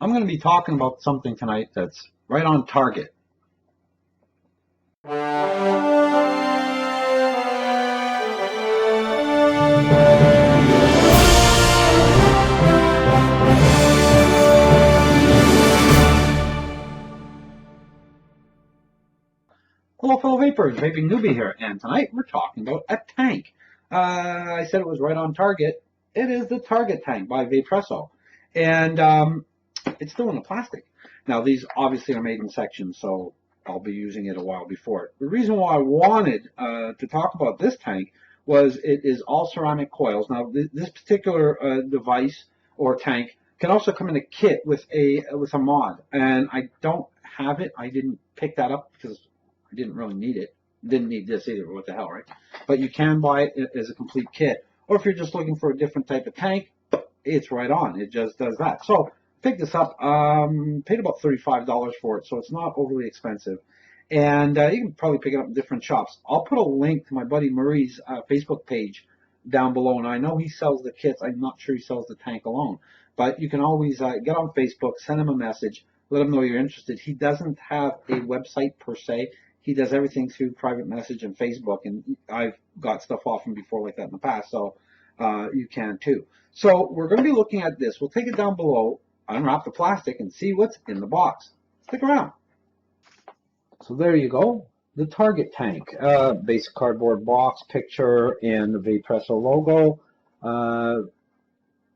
I'm going to be talking about something tonight that's right on target. Hello, fellow vapors. Vaping newbie here, and tonight we're talking about a tank. I said it was right on target. It is the Target tank by Vaporesso, and it's still in the plastic. Now, these obviously are made in sections, so I'll be using it a while before it. The reason why I wanted to talk about this tank was it is all ceramic coils. Now, this particular device or tank can also come in a kit with a mod, and I don't have it. I didn't pick that up because I didn't really need it. Didn't need this either. What the hell, right? But you can buy it as a complete kit, or if you're just looking for a different type of tank, it's right on. It just does that. So picked this up. Paid about $35 for it, so it's not overly expensive. And you can probably pick it up in different shops. I'll put a link to my buddy Murray's Facebook page down below, and I know he sells the kits. I'm not sure he sells the tank alone, but you can always get on Facebook, send him a message, let him know you're interested. He doesn't have a website per se. He does everything through private message and Facebook, and I've got stuff off him before like that in the past, so you can too. So we're going to be looking at this. We'll take it down below, unwrap the plastic, and see what's in the box. Stick around. So there you go, the Target tank. Basic cardboard box, picture, and the Vaporesso logo.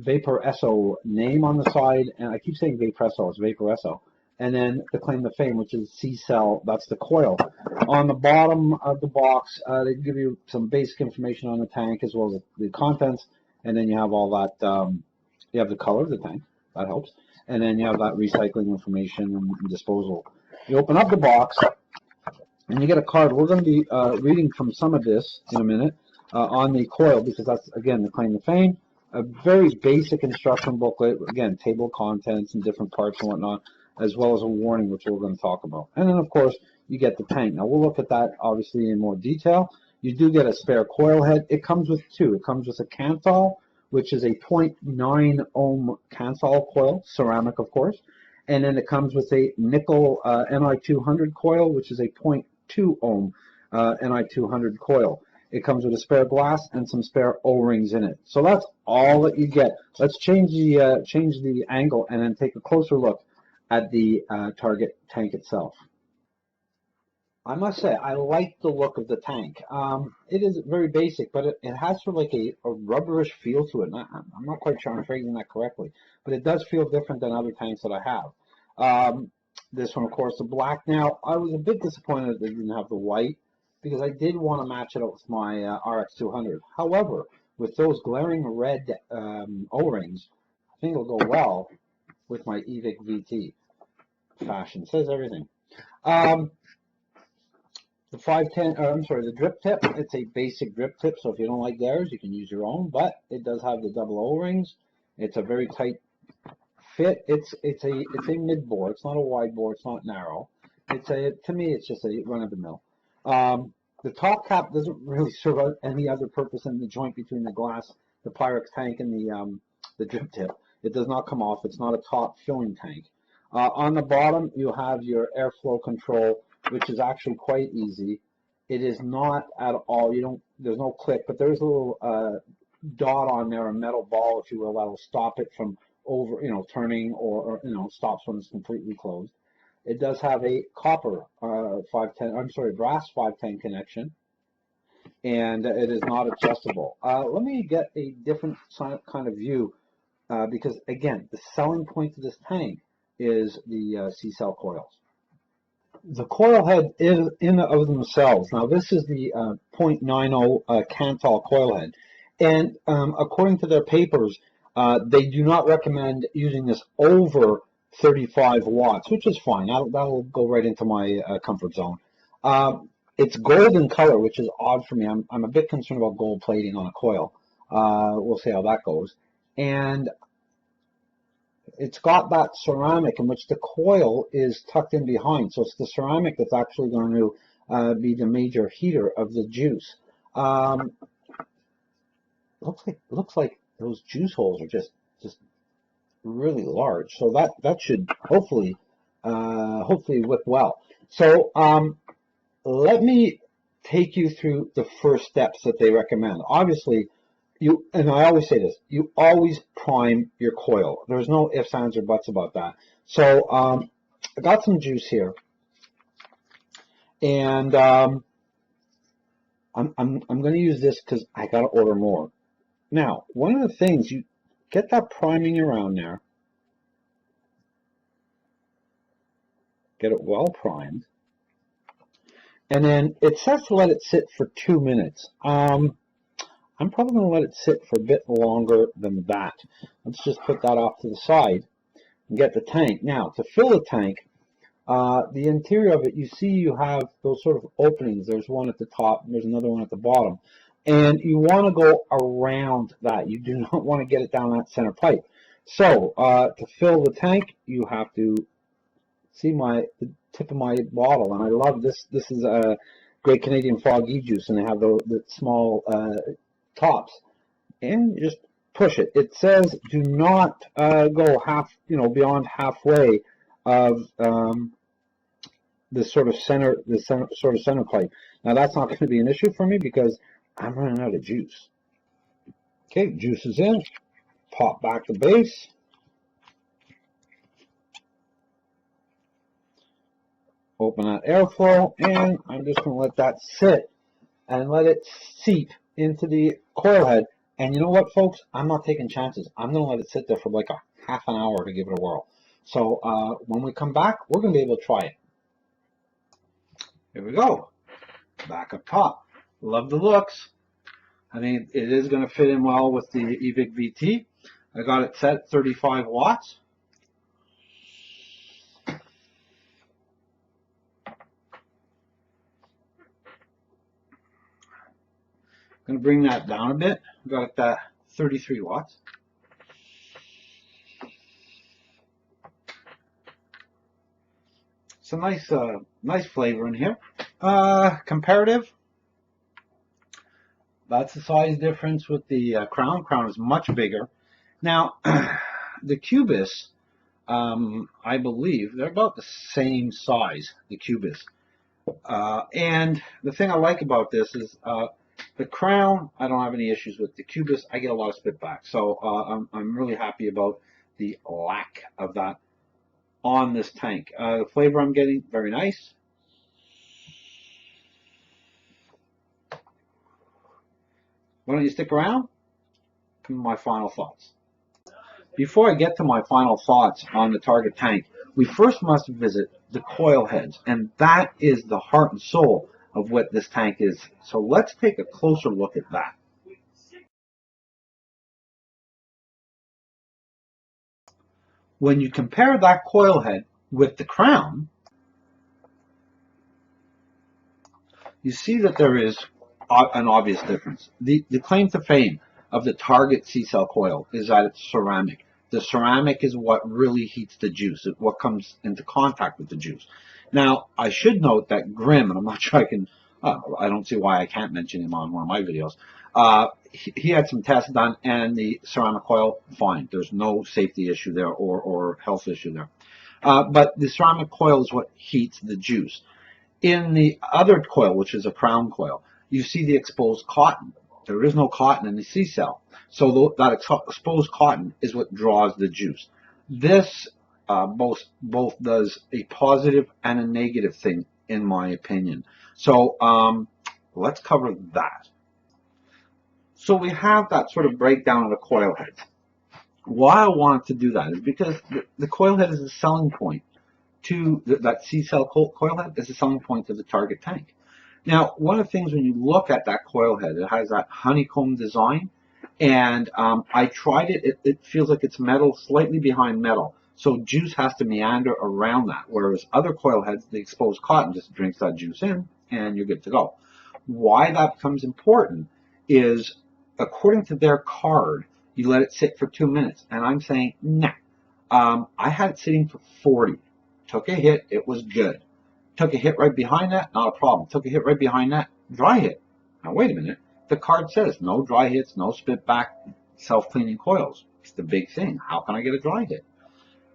Vaporesso name on the side, and I keep saying Vaporesso, it's Vaporesso. And then the claim to fame, which is C-cell, that's the coil. On the bottom of the box, they give you some basic information on the tank as well as the contents, and then you have all that, you have the color of the tank, that helps, and then you have that recycling information and disposal. You open up the box, and you get a card. We're going to be reading from some of this in a minute on the coil, because that's, again, the claim to fame. A very basic instruction booklet, again, table of contents and different parts and whatnot, as well as a warning, which we're going to talk about. And then, of course, you get the tank. Now, we'll look at that, obviously, in more detail. You do get a spare coil head. It comes with two. It comes with a Coil, which is a 0.9 ohm Coil coil, ceramic, of course. And then it comes with a nickel Ni200 coil, which is a 0.2 ohm Ni200 coil. It comes with a spare glass and some spare O-rings in it. So that's all that you get. Let's change the angle and then take a closer look at the Target tank itself. I must say, I like the look of the tank. It is very basic, but it has sort of like a rubberish feel to it. I'm not quite sure I'm phrasing that correctly, but it does feel different than other tanks that I have. This one, of course, the black. Now, I was a bit disappointed that they didn't have the white, because I did want to match it up with my RX200. However, with those glaring red O-rings, I think it'll go well with my EVIC VT. Fashion says everything. The 510, the drip tip. It's a basic drip tip, so if you don't like theirs, you can use your own. But it does have the double O-rings. It's a very tight fit. It's a mid bore. It's not a wide bore. It's not narrow. To me, it's just a run of the mill. The top cap doesn't really serve any other purpose than the joint between the glass, the Pyrex tank, and the drip tip. It does not come off. It's not a top filling tank. On the bottom, you have your airflow control, which is actually quite easy. It is not at all. There's no click, but there's a little dot on there, a metal ball, if you will, that'll stop it from turning or stops when it's completely closed. It does have a copper brass 510 connection, and it is not adjustable. Let me get a different kind of view, because again, the selling point of this tank is the C-cell coils. The coil head is in and of themselves. Now, this is the 0.90 Cantal coil head, and according to their papers, they do not recommend using this over 35 watts, which is fine. That'll go right into my comfort zone. It's gold in color, which is odd for me. I'm a bit concerned about gold plating on a coil. We'll see how that goes. And it's got that ceramic in which the coil is tucked in behind. So it's the ceramic that's actually going to be the major heater of the juice. Looks like those juice holes are just really large. So that should hopefully whip well. So let me take you through the first steps that they recommend. Obviously, and I always say this, you always prime your coil. There's no ifs, ands, or buts about that. So I got some juice here, and I'm going to use this because I got to order more. Now, one of the things, you get that priming around there, get it well primed, and then it says to let it sit for 2 minutes. I'm probably going to let it sit for a bit longer than that. Let's just put that off to the side and get the tank. Now, to fill the tank, the interior of it, you see you have those sort of openings. There's one at the top, and there's another one at the bottom. And you want to go around that. You do not want to get it down that center pipe. So, to fill the tank, you have to see the tip of my bottle. And I love this. This is a Great Canadian Frog juice, and they have the small tops. And you just push it. It says do not go beyond halfway of this sort of center pipe. Now that's not going to be an issue for me because I'm running out of juice. Okay, juice is in. Pop back the base. Open that airflow, and I'm just going to let that sit and let it seep into the coil head. And you know what, folks? I'm not taking chances. I'm going to let it sit there for like a half an hour to give it a whirl. So when we come back, we're going to be able to try it. Here we go. Back up top. Love the looks. I mean, it is going to fit in well with the eVic VT. I got it set at 35 watts. I'm going to bring that down a bit. I got it at 33 watts. It's a nice flavor in here. Comparative. That's the size difference with the Crown. Crown is much bigger. Now, the Cubis, I believe, they're about the same size, the Cubis. And the thing I like about this is the Crown, I don't have any issues with. The Cubis, I get a lot of spit back. So I'm really happy about the lack of that on this tank. The flavor I'm getting, very nice. Why don't you stick around? Come to my final thoughts. Before I get to my final thoughts on the target tank, we first must visit the coil heads, and that is the heart and soul of what this tank is. So let's take a closer look at that. When you compare that coil head with the Crown, you see that there is an obvious difference. The claim to fame of the Target C-cell coil is that it's ceramic. The ceramic is what really heats the juice, what comes into contact with the juice. Now, I should note that Grimm, and I'm not sure I don't see why I can't mention him on one of my videos, he had some tests done, and the ceramic coil, fine. There's no safety issue there or health issue there. But the ceramic coil is what heats the juice. In the other coil, which is a Crown coil, you see the exposed cotton. There is no cotton in the C-cell. So that exposed cotton is what draws the juice. This both does a positive and a negative thing, in my opinion. So let's cover that. So we have that sort of breakdown of the coil heads. Why I wanted to do that is because the coil head is a selling point to that C-cell coil head is a selling point to the target tank. Now, one of the things when you look at that coil head, it has that honeycomb design, and I tried it. It feels like it's metal, slightly behind metal. So juice has to meander around that, whereas other coil heads, the exposed cotton just drinks that juice in, and you're good to go. Why that becomes important is, according to their card, you let it sit for 2 minutes, and I'm saying, nah. I had it sitting for 40. Took a hit, it was good. Took a hit right behind that, not a problem. Took a hit right behind that, dry hit. Now wait a minute, the card says no dry hits, no spit back, self-cleaning coils. It's the big thing. How can I get a dry hit?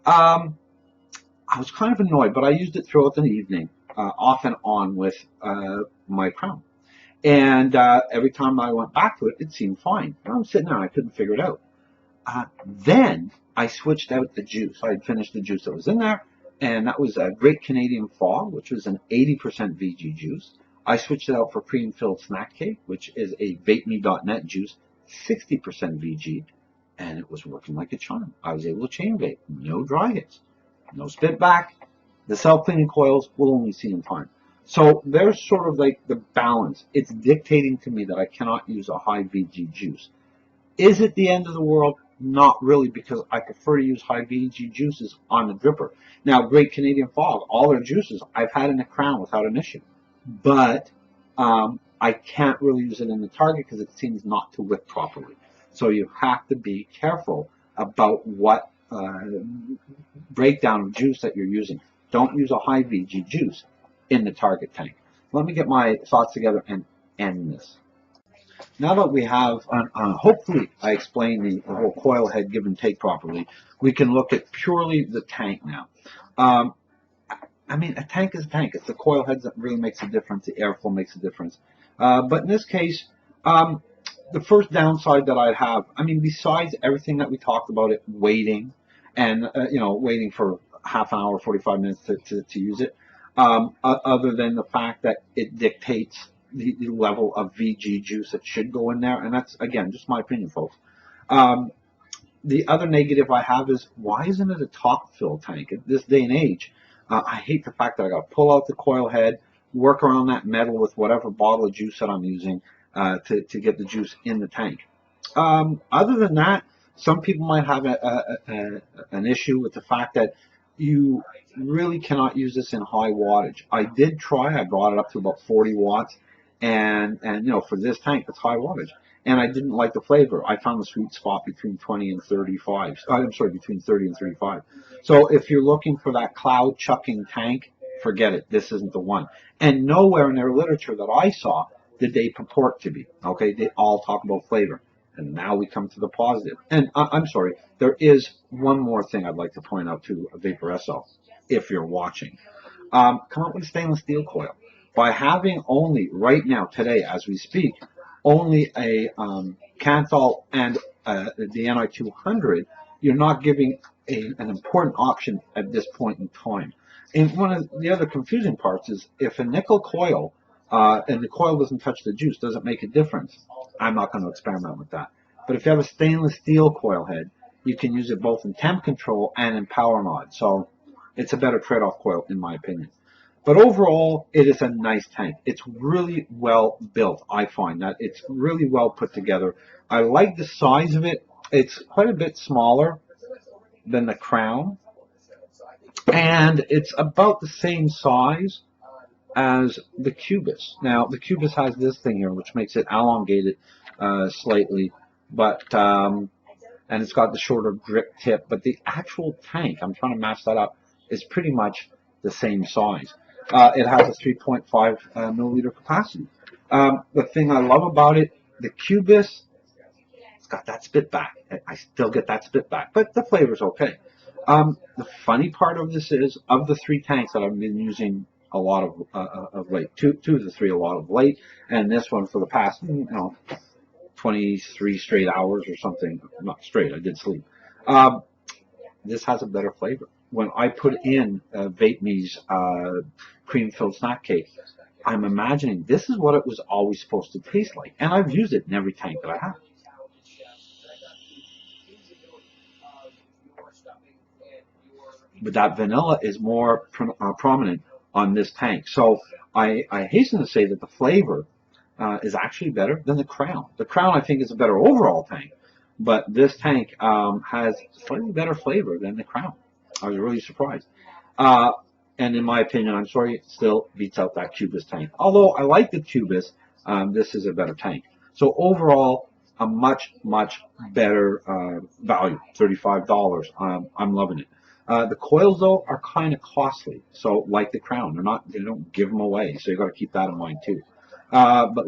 I was kind of annoyed, but I used it throughout the evening, off and on with my crown. And every time I went back to it, it seemed fine. And I'm sitting there and I couldn't figure it out. Then I switched out the juice. I had finished the juice that was in there, and that was a Great Canadian Fog, which was an 80% VG juice. I switched it out for cream-filled snack cake, which is a VapeMe.net juice, 60% VG, and it was working like a charm. I was able to chain vape, no dry hits, no spit back. The self-cleaning coils will only see in time. So there's sort of like the balance. It's dictating to me that I cannot use a high VG juice. Is it the end of the world? Not really, because I prefer to use high VG juices on the dripper. Now, Great Canadian Fog, all their juices I've had in the crown without an issue. But I can't really use it in the target because it seems not to whip properly. So you have to be careful about what breakdown of juice that you're using. Don't use a high VG juice in the target tank. Let me get my thoughts together and end this. Now that we have, hopefully I explained the whole coil head give and take properly, we can look at purely the tank now. I mean, a tank is a tank. It's the coil heads that really makes a difference. The airflow makes a difference. But in this case, the first downside that I'd have, I mean, besides everything that we talked about, it waiting and, waiting for half an hour, 45 minutes to use it, other than the fact that it dictates the level of VG juice that should go in there. And that's, again, just my opinion, folks. The other negative I have is, why isn't it a top fill tank? At this day and age, I hate the fact that I got to pull out the coil head, work around that metal with whatever bottle of juice that I'm using to get the juice in the tank. Other than that, some people might have an issue with the fact that you really cannot use this in high wattage. I did try. I brought it up to about 40 watts, and for this tank, it's high wattage. And I didn't like the flavor. I found the sweet spot between 20 and 35. I'm sorry, between 30 and 35. So if you're looking for that cloud chucking tank, forget it. This isn't the one. And nowhere in their literature that I saw did they purport to be. Okay, they all talk about flavor. And now we come to the positive. And I'm sorry, there is one more thing I'd like to point out to Vaporesso, if you're watching. Come up with a stainless steel coil. By having only, right now, today, as we speak, only a Canthal and the NI200, you're not giving an important option at this point in time. And one of the other confusing parts is, if a nickel coil and the coil doesn't touch the juice, does it make a difference? I'm not going to experiment with that. But if you have a stainless steel coil head, you can use it both in temp control and in power mod. So it's a better trade-off coil, in my opinion. But overall, it is a nice tank. It's really well built. I find that it's really well put together. I like the size of it. It's quite a bit smaller than the Crown, and it's about the same size as the Cubis. Now, the Cubis has this thing here, which makes it elongated slightly, but and it's got the shorter grip tip. But the actual tank, I'm trying to match that up, is pretty much the same size. It has a 3.5 milliliter capacity. The thing I love about it, the Cubis, it's got that spit back. I still get that spit back, but the flavor's okay. The funny part of this is, of the three tanks that I've been using a lot of late, two of the three a lot of late, and this one for the past 23 straight hours or something. Not straight, I did sleep. This has a better flavor. When I put in VapeMe's cream-filled snack cake, I'm imagining this is what it was always supposed to taste like. And I've used it in every tank that I have. But that vanilla is more prominent on this tank. So I hasten to say that the flavor is actually better than the Crown. The Crown, I think, is a better overall tank. But this tank has slightly better flavor than the Crown. I was really surprised. And in my opinion, I'm sorry, it still beats out that Cubis tank. Although I like the Cubis, this is a better tank. So overall, a much, much better value, $35. I'm loving it. The coils, though, are kind of costly. So like the Crown, they don't give them away. So you've got to keep that in mind too. But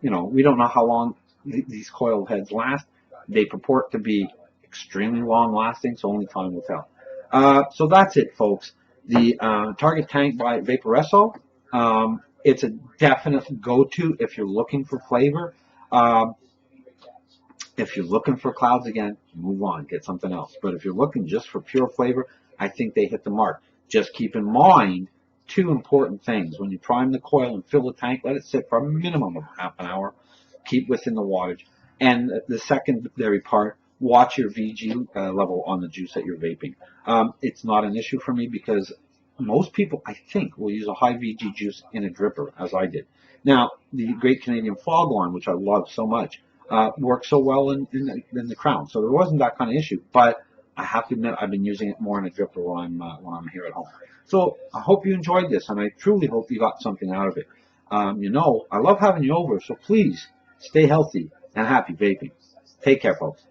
we don't know how long these coil heads last. They purport to be extremely long lasting, so only time will tell. So that's it, folks. The Target Tank by Vaporesso. It's a definite go-to if you're looking for flavor. Um, if you're looking for clouds again, move on, get something else. But if you're looking just for pure flavor, I think they hit the mark. Just keep in mind two important things. When you prime the coil and fill the tank, let it sit for a minimum of half an hour. Keep within the wattage. And the secondary part, watch your VG level on the juice that you're vaping. It's not an issue for me because most people, I think, will use a high VG juice in a dripper, as I did. Now, the Great Canadian Foghorn, which I love so much, works so well in the Crown. So there wasn't that kind of issue. But I have to admit, I've been using it more in a dripper when I'm here at home. So I hope you enjoyed this, and I truly hope you got something out of it. I love having you over, so please stay healthy and happy vaping. Take care, folks.